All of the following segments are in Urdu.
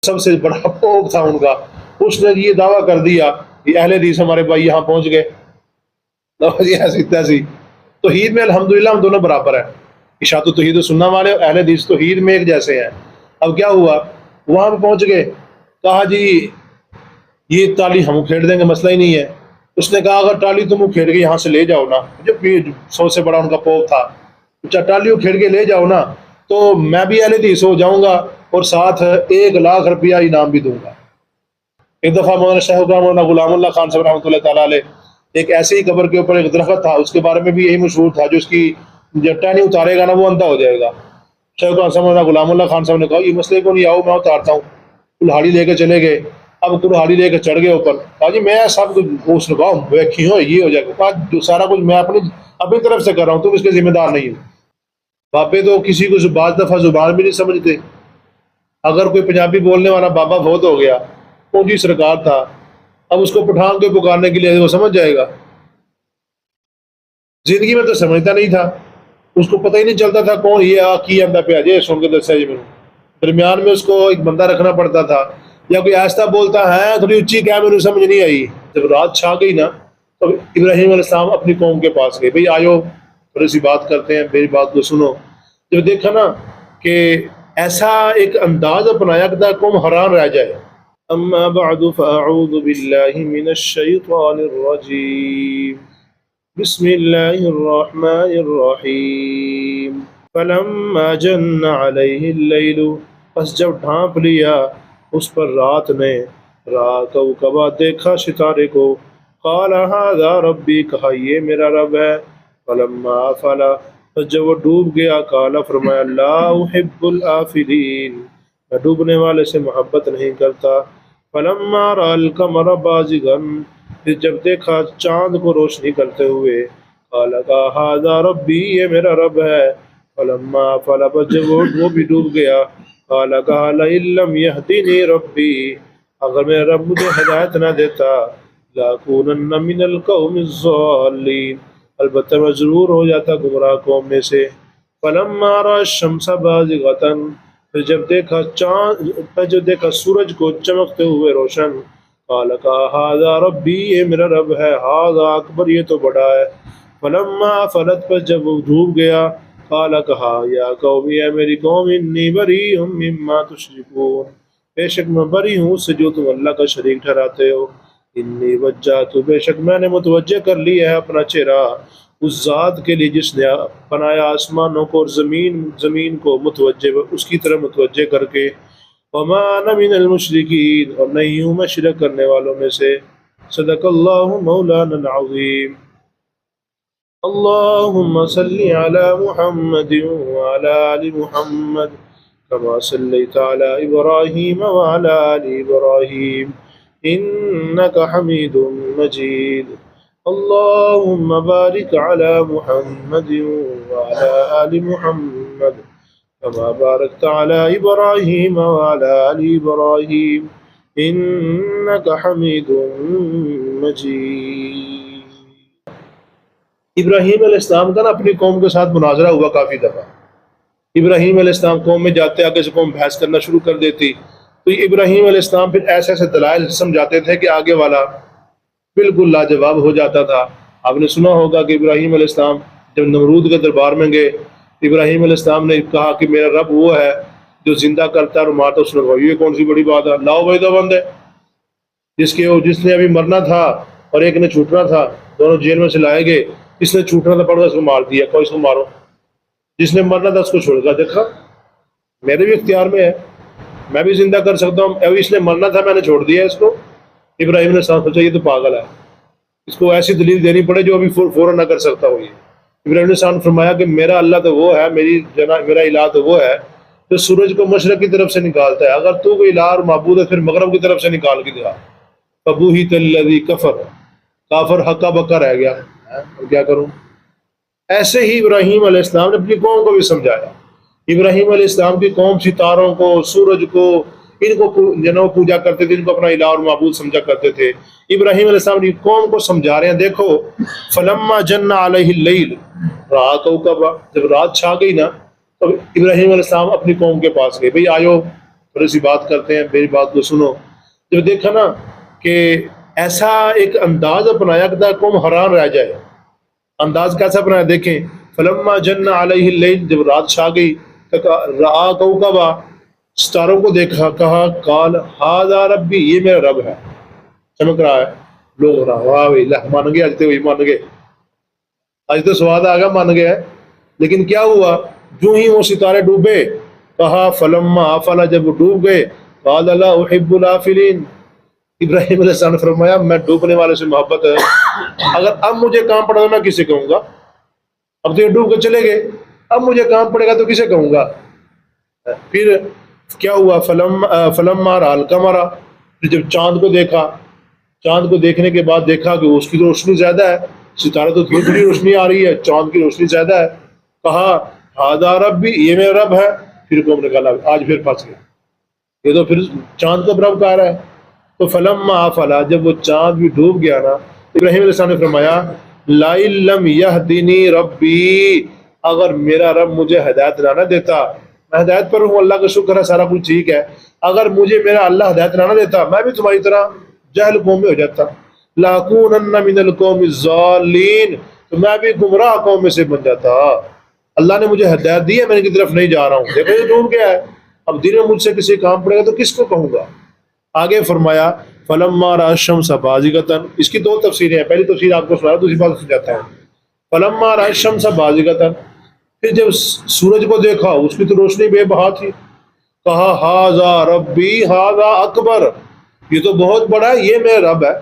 سب سے بڑا پوپ تھا ان کا، اس نے یہ دعویٰ کر دیا کہ اہل حدیث ہمارے بھائی یہاں پہنچ گئے، ایسی تیسی۔ توحید میں الحمدللہ ہم دونوں برابر ہیں، اشاعت توحید و سنہ والے اور اہل حدیث توحید میں ایک جیسے ہیں۔ اب کیا ہوا، وہاں پہ پہنچ گئے، کہا جی یہ ٹالی ہم کھیڑ دیں گے، مسئلہ ہی نہیں ہے۔ اس نے کہا اگر ٹالی تم کھیڑ کے یہاں سے لے جاؤ نا، جو 100 سے بڑا ان کا پوپ تھا، ٹالی کھیڑ کے لے جاؤ نا تو میں بھی اہل حدیث ہو جاؤں گا اور ساتھ 1,00,000 روپیہ انعام بھی دوں گا۔ ایک دفعہ مولانا شیخ مولانا غلام اللہ خان صاحب رحمۃ اللہ تعالیٰ علیہ، ایک ایسے ہی قبر کے اوپر ایک درخت تھا، اس کے بارے میں بھی یہی مشہور تھا، جو اس کی ٹہنی اتارے گا نا وہ اندھا ہو جائے گا۔ شیخ مولانا غلام اللہ خان صاحب نے کہا یہ مسئلے کو نہیں، آؤ میں اتارتا ہوں۔ کلہاڑی لے کے چلے گئے، اب کلہاڑی لے کے چڑھ گئے اوپر، کہا جی میں سب اس نے کہا ویکھی ہو یہ ہو جائے گا، کہا جو سارا کچھ میں اپنی طرف سے کر رہا ہوں، تم اس کے ذمہ دار نہیں ہو۔ بابے تو کسی کو بعض دفعہ زبان بھی نہیں سمجھتے، اگر کوئی پنجابی بولنے والا بابا فوت ہو گیا، فوجی سرکار تھا، اب اس کو پٹھان کے پکارنے کے لیے وہ سمجھ جائے گا؟ زندگی میں تو سمجھتا نہیں تھا، اس کو پتہ ہی نہیں چلتا تھا کون یہ کی آتا پہ آجے سن کے دسیا جی میرے درمیان میں اس کو ایک بندہ رکھنا پڑتا تھا، یا کوئی آہستہ بولتا ہے تھوڑی اونچی کیا میرے سمجھ نہیں آئی۔ جب رات چھا گئی نا تو ابراہیم علیہ السلام اپنی قوم کے پاس گئے، بھئی آئیو تھوڑی سی بات کرتے ہیں، میری بات کو سنو۔ جب دیکھا نا کہ ایسا ایک انداز اپنایا کہ قوم حیران رہ جائے۔ اما بعد فاعوذ باللہ من الشیطان الرجیم، بسم اللہ الرحمن الرحیم۔ فلما جن علیہ اللیل، پس جب ڈھانپ لیا اس پر رات نے، را کوکبا دیکھا ستارے کو، قال ھذا ربی، کہا یہ میرا رب ہے۔ فلما افلا، پس جب وہ ڈوب گیا، قال فرمایا لا احب الافلین، میں ڈوبنے والے سے محبت نہیں کرتا۔ فلما رأى القمر بازغا، پھر جب دیکھا چاند کو روشنی کرتے ہوئے، قال کہا ھذا ربی، یہ میرا رب ہے۔ فلما افلا، پس جب وہ بھی ڈوب گیا، قال کہا لئن لم یہدنی ربی، اگر میرا رب مجھے ہدایت نہ دیتا، لاکونن من القوم الضالین، البتہ میں ضرور ہو جاتا گمراہ قوم میں سے۔ فلما رأى الشمس بازغة، پھر جب دیکھا سورج کو چمکتے ہوئے روشن، قال کہا ھذا ربی، یہ میرا رب ہے، ھذا اکبر، یہ تو بڑا ہے۔ فلما افلت، پس جب وہ ڈوب گیا، قال کہا یا قوم، اے میری قوم، انی بریء مما تشرکون، بے شک میں بری ہوں اس سے جو تم اللہ کا شریک ٹھہراتے ہو۔ انی وجہت، بے شک میں نے متوجہ کر لیا ہے اپنا چہرہ اس ذات کے لیے جس نے بنایا آسمانوں کو اور زمین کو، متوجہ اس کی طرف متوجہ کر کے۔ وما انا من المشرکین، اور نہیں ہوں میں شرک کرنے والوں میں سے۔ صدق اللہ مولانا العظیم۔ اللہم صلی علی محمد وعلی آل محمد کما صلیت علی ابراہیم وعلی آل ابراہیم انک حمید مجید۔ اللہم بارک علی محمد وعلی آل محمد کما بارکت علی ابراہیم وعلی آل ابراہیم انک حمید مجید۔ ابراہیم علیہ السلام کا نا اپنی قوم کے ساتھ مناظرہ ہوا کافی دفعہ۔ ابراہیم علیہ السلام قوم میں جاتے، آگے سے قوم بحث کرنا شروع کر دیتی، تو ابراہیم علیہ السلام پھر ایسے ایسے دلائل سمجھاتے تھے کہ آگے والا بالکل لاجواب ہو جاتا تھا۔ آپ نے سنا ہوگا کہ ابراہیم علیہ السلام جب نمرود کے دربار میں گئے، ابراہیم علیہ السلام نے کہا کہ میرا رب وہ ہے جو زندہ کرتا ہے اور مارتا۔ اس نے کہا یہ کون سی بڑی بات ہے، لاؤ بھائی دو بندے، جس نے ابھی مرنا تھا اور ایک نے چھوٹنا تھا، دونوں جیل میں سے لائے گئے۔ اس نے چھوٹنا تھا، پڑ گیا، اس کو مار دیا، کوئی اس کو مارو۔ جس نے مرنا تھا اس کو چھوڑ گیا، دیکھا میرے بھی اختیار میں ہے، میں بھی زندہ کر سکتا ہوں، ابھی اس نے مرنا تھا میں نے چھوڑ دیا اس کو۔ ابراہیم نے سوچا یہ تو پاگل ہے، اس کو ایسی دلیل دینی پڑے جو ابھی فوراً نہ کر سکتا ہو۔ یہ ابراہیم نے فرمایا کہ میرا اللہ تو وہ ہے، میرا الہ تو وہ ہے جو سورج کو مشرق کی طرف سے نکالتا ہے، اگر تو کوئی الہ اور معبود ہے پھر مغرب کی طرف سے نکال کے دیا۔ فبوہت الذی کفر، کافر ہکا بکا رہ گیا، کیا کروں۔ ایسے ہی ابراہیم علیہ السلام نے اپنی قوم کو بھی سمجھایا۔ ابراہیم علیہ السلام کی قوم ستاروں کو، سورج کو، ان کو پوجا کرتے تھے، ان کو اپنا الہ اور معبود سمجھا کرتے تھے۔ ابراہیم علیہ السلام نے قوم کو سمجھا رہے ہیں، دیکھو فلما جن علیہ اللیل، رات جب رات چھا گئی نا تو ابراہیم علیہ السلام اپنی قوم کے پاس گئے، بھئی آئیو تھوڑی سی بات کرتے ہیں، میری بات کو سنو۔ جب دیکھا نا کہ ایسا ایک انداز اپنایا کہ قوم حیران رہ جائے، انداز کیسا اپنایا دیکھیں۔ فلما جن علیہ اللیل، جب رات چھا گئی، رآ کوکبا، ستاروں کو دیکھا، کہا قال ھذا ربی، یہ میرا رب ہے، چمک رہا ہے، لوگ رہا واہ بھائی مان گئے، آج تو وہی مان گئے، آج تو سواد آ گیا، مان گیا ہے۔ لیکن کیا ہوا، جو ہی وہ ستارے ڈوبے، کہا فلما آفلا، جب وہ ڈوب گئے، قال لا احب الافلین، ابراہیم علیہ السلام نے فرمایا میں ڈوبنے والے سے محبت ہے، اگر اب مجھے کام پڑا تو میں کسے کہوں گا، اب تو یہ ڈوب کے چلے گئے، اب مجھے کام پڑے گا تو کسے کہوں گا۔ پھر کیا ہوا، فلما رأى القمر، پھر جب چاند کو دیکھا، چاند کو دیکھنے کے بعد دیکھا کہ اس کی تو روشنی زیادہ ہے، ستارے تو تھوڑی تھوڑی روشنی آ رہی ہے، چاند کی روشنی زیادہ ہے، کہا ھذا ربی، یہ میرا رب ہے۔ پھر قوم نے کہا آج پھر پھنس گیا، یہ تو پھر چاند کو رب کہہ رہا ہے۔ تو فلما آفلا، جب وہ چاند بھی ڈوب گیا نا، ابراہیم علیہ السلام نے فرمایا لئن لم یہدنی ربی، اگر میرا رب مجھے ہدایت نہ دیتا، میں ہدایت پر ہوں، اللہ کا شکر ہے، سارا کچھ ٹھیک ہے، اگر مجھے میرا اللہ ہدایت نہ دیتا میں بھی تمہاری طرح جہل قوم میں ہو جاتا، لاکونن من القوم الضالین، تو میں بھی گمراہ قوم میں سے بن جاتا۔ اللہ نے مجھے ہدایت دی ہے، میں ان کی طرف نہیں جا رہا ہوں، دیکھو یہ ڈوب گیا ہے، اب دن میں مجھ سے کسی کام پڑے گا تو کس کو کہوں گا۔ آگے فرمایا فلما رأى الشمس بازغة، اس کی دو تفسیریں ہیں، پہلی تفسیر آپ کو سنا دوسری بات سمجھاتا ہوں۔ فلما رأى الشمس بازغة، پھر جب سورج کو دیکھا، اس کی تو روشنی بے بہا تھی، کہا ھذا ربی ھذا اکبر، یہ تو بہت بڑا ہے، یہ میرا رب ہے۔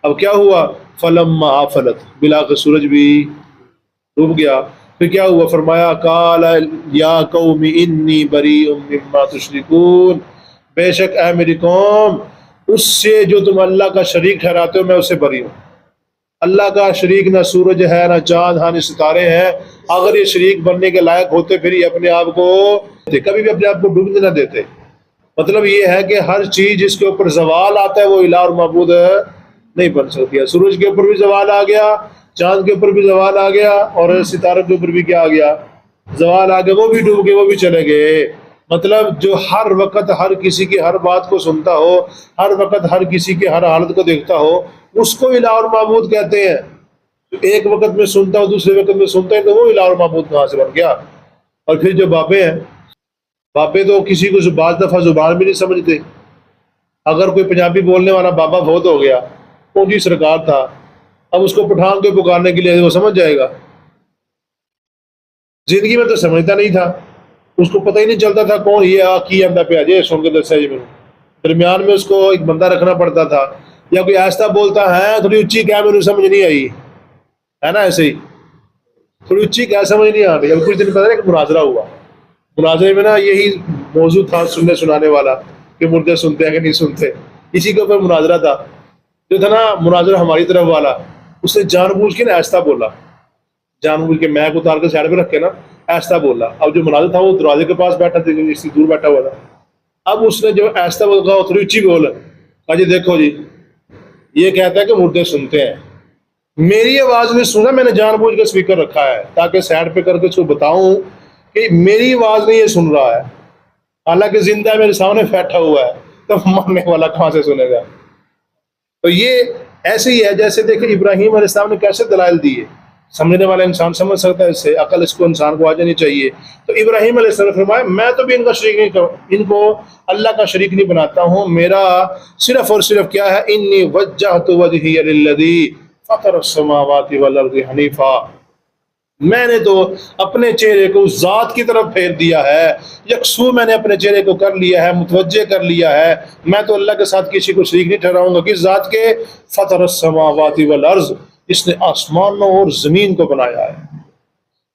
اب کیا ہوا، فلما آفلت، بلا کر سورج بھی ڈوب گیا، پھر کیا ہوا، فرمایا قال یا قوم انی بریء مما تشرکون، بے شک اے میری قوم، اس سے جو تم اللہ کا شریک ٹھہراتے ہو میں اس سے بری ہوں۔ اللہ کا شریک نہ سورج ہے، نہ چاند، ہاں نہ ستارے ہیں، اگر یہ شریک بننے کے لائق ہوتے پھر یہ اپنے آپ کو کبھی بھی اپنے آپ کو ڈوبنے نہ دیتے۔ مطلب یہ ہے کہ ہر چیز جس کے اوپر زوال آتا ہے وہ الہ اور معبود نہیں بن سکتی ہے۔ سورج کے اوپر بھی زوال آ گیا، چاند کے اوپر بھی زوال آ گیا، اور ستاروں کے اوپر بھی کیا آ گیا، زوال آ گیا، وہ بھی ڈوب گئے، وہ بھی چلے گئے۔ مطلب جو ہر وقت ہر کسی کی ہر بات کو سنتا ہو، ہر وقت ہر کسی کی ہر حالت کو دیکھتا ہو، اس کو الہ اور معبود کہتے ہیں۔ ایک وقت میں سنتا ہو دوسرے وقت میں سنتا ہے تو وہ الہ اور معبود کہاں سے بن گیا۔ اور پھر جو بابے ہیں، بابے تو کسی کو بعض دفعہ زبان بھی نہیں سمجھتے۔ اگر کوئی پنجابی بولنے والا بابا بہت ہو گیا، فوجی سرکار تھا، اب اس کو پٹھان کے پکارنے کے لیے وہ سمجھ جائے گا؟ زندگی میں تو سمجھتا نہیں تھا، اس کو پتہ ہی نہیں چلتا تھا کون یہ کی آندا پہ اجے سن کے دسیا جی میرے، درمیان میں اس کو ایک بندہ رکھنا پڑتا تھا، یا کوئی ایسا بولتا ہے تھوڑی اچھی کیا میرے سمجھ نہیں آئی ہے نا، ایسے ہی تھوڑی اچھی کیا سمجھ نہیں آ رہی۔ اب کچھ دن پہلے ایک مناظرہ ہوا، مناظرے میں نا یہی موضوع تھا سننے سنانے والا کہ مردے سنتے ہیں کہ نہیں سنتے، اسی کے اوپر مناظرہ تھا۔ جو تھا نا مناظرہ ہماری طرف والا، اس نے جان بوجھ کے نا ایسا بولا، جان بوجھ کے میک اتار کے سائڈ پہ رکھ کے نا ایسا بولا۔ اب جو مناظر تھا وہ دروازے کے پاس بیٹھا تھا، اس سے دور بیٹھا ہوا تھا۔ اب اس نے جو ایسا بولا تھوڑی اچھی بول، کہا جی دیکھو جی یہ کہتا ہے کہ مردے سنتے ہیں، میری آواز نہیں سنا، میں نے جان بوجھ کے اسپیکر رکھا ہے تاکہ سائڈ پہ کر کے اس کو بتاؤں کہ میری آواز نہیں یہ سن رہا ہے، حالانکہ زندہ میرے سامنے بیٹھا ہوا ہے، تو مرنے والا کہاں سے سنے گا۔ تو یہ ایسے ہی ہے جیسے دیکھیں ابراہیم علیہ السلام نے کیسے دلائل دیے، سمجھنے والا انسان سمجھ سکتا ہے، اس سے عقل اس کو انسان کو آ جانی چاہیے۔ تو ابراہیم علیہ السلام نے فرمایا میں تو بھی ان کا شریک نہیں کروں، ان کو اللہ کا شریک نہیں بناتا ہوں، میرا صرف اور صرف کیا ہے، انی وجہت وجہی للذی فطر السماوات والارض حنیفا، میں نے تو اپنے چہرے کو اس ذات کی طرف پھیر دیا ہے، یکسو میں نے اپنے چہرے کو کر لیا ہے، متوجہ کر لیا ہے، میں تو اللہ کے ساتھ کسی کو شریک نہیں ٹھہراؤں گا۔ کس ذات کے؟ فطر السماوات والارض، اس نے آسمانوں اور زمین کو بنایا ہے،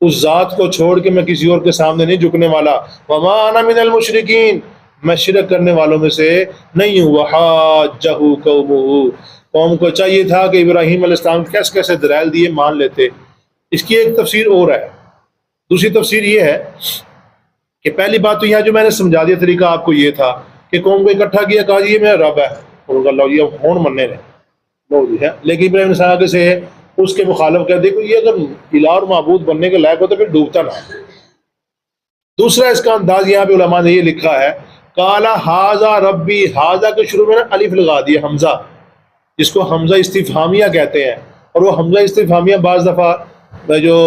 اس ذات کو چھوڑ کے میں کسی اور کے سامنے نہیں جھکنے والا۔ وما انا من المشرکین، میں شرک کرنے والوں میں سے نہیں ہوں۔ وحاجہ قومہ، قوم کو چاہیے تھا کہ ابراہیم علیہ السلام کیسے کیسے دلائل دیے مان لیتے۔ اس کی ایک تفسیر اور ہے، دوسری تفسیر یہ ہے کہ پہلی بات تو یہاں جو میں نے سمجھا دیا طریقہ آپ کو یہ تھا کہ قوم کو اکٹھا کیا، کہا جی یہ میرا رب ہے، اور کہا لو جی اب کون مننے نے لو جی ہے، لیکن ابراہیم علیہ السلام سے اس کے مخالف کہہ دیکھو یہ اگر الہ اور معبود بننے کے لائق ہو تو پھر ڈوبتا نہ۔ دوسرا اس کا انداز یہاں پہ علماء نے یہ لکھا ہے، قال ھذا ربی، ھذا کے شروع میں نا الف لگا دیا حمزہ، جس کو حمزہ استفہامیہ کہتے ہیں، اور وہ حمزہ استفہامیہ بعض دفعہ جو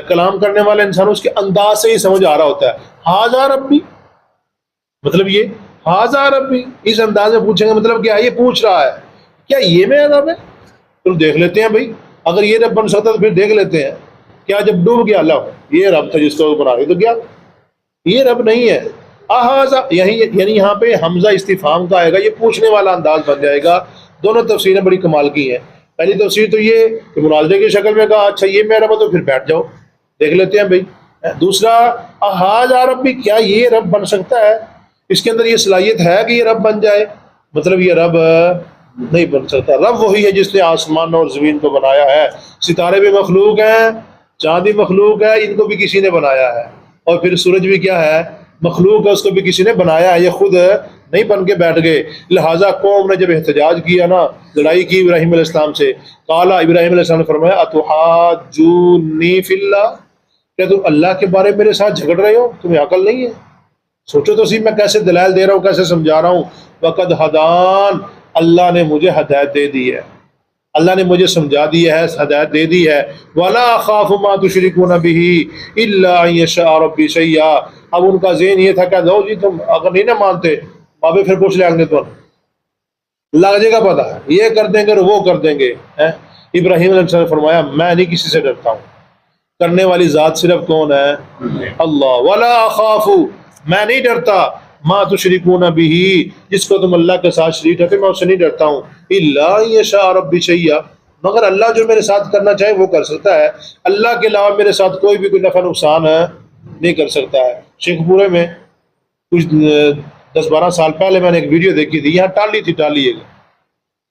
کلام کرنے والے انسان اس کے انداز سے ہی سمجھ آ رہا ہوتا ہے۔ ھذا ربی مطلب یہ، ھذا ربی اس انداز میں پوچھیں گے مطلب کیا ہے؟ یہ پوچھ رہا ہے کیا یہ میرا رب ہے؟ تو دیکھ لیتے ہیں بھائی، اگر یہ رب بن سکتا تو پھر دیکھ لیتے ہیں کیا جب ڈوب گیا اللہ یہ رب تھا جس کو بنا رہی، تو کیا یہ رب نہیں ہے؟ اھذا یعنی یہاں پہ حمزہ استفہام کا آئے گا، یہ پوچھنے والا انداز بن جائے گا۔ دونوں تفسیریں بڑی کمال کی ہیں۔ پہلی تفسیر تو یہ کہ مناظرے کی شکل میں کہا اچھا یہ میرا رب ہے تو پھر بیٹھ جاؤ دیکھ لیتے ہیں بھائی۔ دوسرا ھذا ربی، کیا یہ رب بن سکتا ہے؟ اس کے اندر یہ صلاحیت ہے کہ یہ رب بن جائے؟ مطلب یہ رب نہیں بن سکتا۔ رب وہی ہے جس نے آسمان اور زمین کو بنایا ہے، ستارے بھی مخلوق ہیں، چاند بھی مخلوق ہے، ان کو بھی کسی نے بنایا ہے، اور پھر سورج بھی کیا ہے؟ مخلوق ہے، اس کو بھی کسی نے بنایا ہے، یہ خود نہیں بن کے بیٹھ گئے۔ لہٰذا قوم نے جب احتجاج کیا نا، لڑائی کی ابراہیم علیہ السلام سے، قال ابراہیم علیہ السلام نے فرمایا اتحاجونی فی اللہ، کیا تم اللہ کے بارے میں میرے ساتھ جھگڑ رہے ہو؟ تمہیں عقل نہیں ہے؟ سوچو تو صحیح میں کیسے دلائل دے رہا ہوں، کیسے سمجھا رہا ہوں۔ وقد ہدان، اللہ نے مجھے ہدایت دے دی ہے، اللہ نے مجھے سمجھا دیا ہے، ہدایت دے دی ہے۔ ولا اخاف ما تشركون به الا ان يشاء ربي شيئا، اب ان کا ذہن یہ تھا کہ لو جی تم اگر نہیں نہ مانتے بابے پھر پوچھ لیں گے تو لگ جائے گا پتہ، یہ کر دیں گے اور وہ کر دیں گے۔ ابراہیم علیہ السلام نے فرمایا میں نہیں کسی سے ڈرتا ہوں، کرنے والی ذات صرف کون ہے؟ اللہ۔ ولا اخاف، میں نہیں ڈرتا، ما تشركون به، جس کو تم اللہ کے ساتھ شریک کرتے میں اس سے نہیں ڈرتا ہوں، الا ان يشاء ربي شيئا، مگر اللہ جو میرے ساتھ کرنا چاہے وہ کر سکتا ہے، اللہ کے علاوہ میرے ساتھ کوئی بھی کوئی نفع نقصان نہیں کر سکتا ہے۔ شیخ پورے میں کچھ 10-12 سال پہلے میں نے ایک ویڈیو دیکھی تھی، یہاں ٹالی تھی، ٹالی ایک،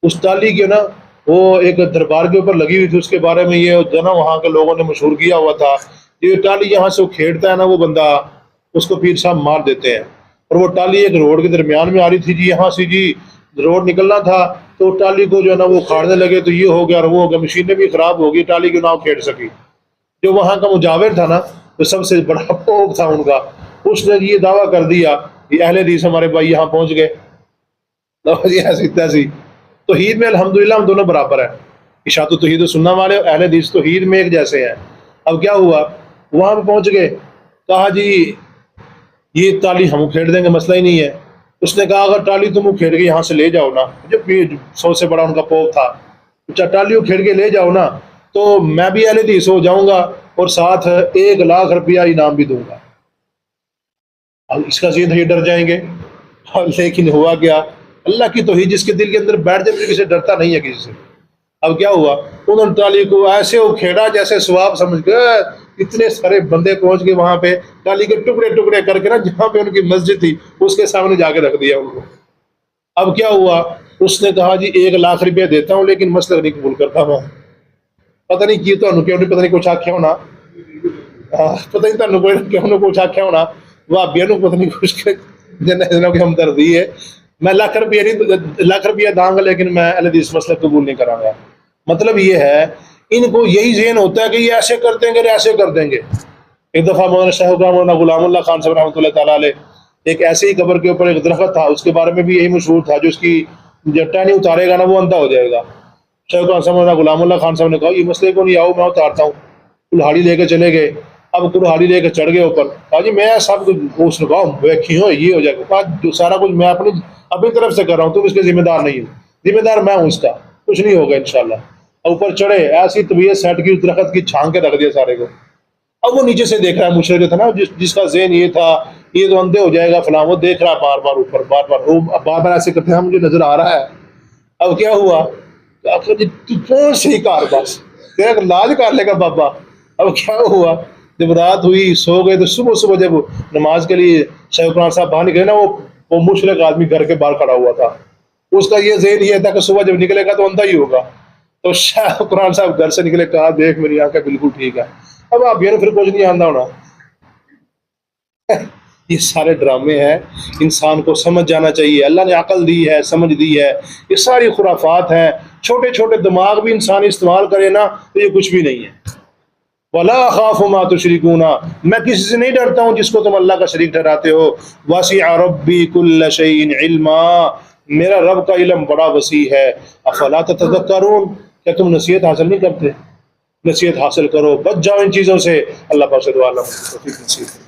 اس ٹالی کے نا وہ ایک دربار کے اوپر لگی ہوئی تھی، اس کے بارے میں یہ جو نا وہاں کے لوگوں نے مشہور کیا ہوا تھا، یہ ٹالی یہاں سے وہ کھیڑتا ہے نا وہ بندہ، اس کو پیر صاحب مار دیتے ہیں، اور وہ ٹالی ایک روڈ کے درمیان میں آ رہی تھی جی، یہاں سے جی روڈ نکلنا تھا تو ٹالی کو جو ہے نا وہ کھاڑنے لگے، تو یہ ہو گیا اور وہ ہو گیا، مشینیں بھی خراب ہو گئی، ٹالی کو نہ کھیڑ سکی۔ جو وہاں کا مجاور تھا نا، جو سب سے بڑا پوپ تھا ان کا، اس نے یہ دعویٰ کر دیا کہ اہل حدیث ہمارے بھائی یہاں پہنچ گئے، ایسی تیسی۔ توحید میں الحمدللہ ہم دونوں برابر ہیں، اشاعت توحید و سنہ والے اہل حدیث توحید میں ایک جیسے ہیں۔ اب کیا ہوا، وہاں پہ پہنچ گئے، کہا جی یہ ٹالی ہم کھیڑ دیں گے، مسئلہ ہی نہیں ہے۔ اس نے کہا اگر ٹالی تم کھیڑ کے یہاں سے لے جاؤ نا، جب 100 سے بڑا ان کا پوپ تھا، ٹالی کو کھیڑ کے لے جاؤ نا تو میں بھی اہل حدیث ہو جاؤں گا اور ساتھ 1,00,000 روپیہ انعام بھی دوں گا۔ اب اس کا ذہن یہ ڈر جائیں گے، لیکن ہوا کیا، اللہ کی توحید جس کے دل کے اندر بیٹھ جائے کسی سے ڈرتا نہیں ہے کسی سے۔ اب کیا ہوا، انہوں نے ٹالی کو ایسے وہ کھیڑا جیسے ثواب سمجھ کے، اتنے سارے بندے پہنچ گئے وہاں پہ، ٹالی کے ٹکڑے ٹکڑے کر کے نا جہاں پہ ان کی مسجد تھی اس کے سامنے جا کے رکھ دیا ان کو۔ اب کیا ہوا، اس نے کہا جی 1,00,000 روپیہ دیتا ہوں لیکن مسئلہ نہیں قبول کرتا میں۔ پتہ نہیں کی تو کیوں نہیں، پتہ نہیں کچھ آکھیا ہونا، پتہ نہیں تمہیں کوئی کیوں نہ کچھ آکھیا ہونا، وہابیاں نو پتہ نہیں کچھ جنہوں کی ہمدردی ہے، میں 1,00,000 روپیہ داں گا لیکن میں اہل حدیث مسئلہ قبول نہیں کراں گا۔ مطلب یہ ہے ان کو یہی ذہن ہوتا ہے کہ یہ ایسے کر دیں گے، ایسے کر دیں گے۔ ایک دفعہ مولانا شیخ مولانا غلام اللہ خان صاحب رحمۃ اللہ تعالیٰ علیہ، ایک ایسے ہی قبر کے اوپر ایک درخت تھا، اس کے بارے میں بھی یہی مشہور تھا، جو اس کی ٹہنی اتارے گا نا وہ اندھا ہو جائے گا۔ شیخ مولانا غلام اللہ خان صاحب نے کہا یہ مسئلے کو نہیں، آؤ میں اتارتا ہوں۔ کلہاڑی لے کے چلے گئے، اب کلہاڑی لے کے چڑھ گئے اوپر، کہا جی میں سب کچھ، اس نے کہا ویکھی ہو یہ ہو جائے گا، کہا جو سارا کچھ میں اپنی طرف سے کر رہا ہوں، تم اس کے ذمہ دار نہیں ہو، ذمہ دار میں ہوں اس کا، کچھ نہیں ہوگا انشاءاللہ۔ اوپر چڑھے، ایسی طبیعت سیٹ کی، درخت کی چھان کے رکھ دیا سارے کو۔ اب وہ نیچے سے دیکھ رہا ہے، مشرق جو تھا نا، جس کا ذہن یہ تھا یہ تو اندھے ہو جائے گا فلاں، وہ دیکھ رہا بار بار اوپر، بار بار ایسے کرتے ہیں مجھے نظر آ رہا ہے۔ اب کیا ہوا، تو صحیح کار بس تیرا علاج کر لے گا بابا۔ اب کیا ہوا، جب رات ہوئی سو گئے تو صبح جب نماز کے لیے شیخ قرآن صاحب باہر نکلے نا، وہ مشرق آدمی گھر کے باہر کھڑا ہوا تھا، اس کا یہ ذہن یہ تھا کہ صبح جب نکلے گا تو اندھا ہی ہوگا۔ تو شیخ قرآن صاحب گھر سے نکلے، کہا دیکھ میری آنکھیں بالکل ٹھیک ہے، اب آپ یہ پھر کچھ نہیں آندہ ہونا۔ یہ سارے ڈرامے ہیں، انسان کو سمجھ جانا چاہیے، اللہ نے عقل دی ہے، سمجھ دی ہے، یہ ساری خرافات ہیں، چھوٹے چھوٹے دماغ بھی انسان استعمال کرے نا تو یہ کچھ بھی نہیں ہے۔ ولا اخاف ما تشركون، میں کسی سے نہیں ڈرتا ہوں جس کو تم اللہ کا شریک ٹھہراتے ہو. وسع ربی کل شیء علما، میرا رب کا علم بڑا وسیع ہے. افلا تتذکرون، کیا تم نصیحت حاصل نہیں کرتے؟ نصیحت حاصل کرو، بچ جاؤ ان چیزوں سے. اللہ پاک سے دعا اللہ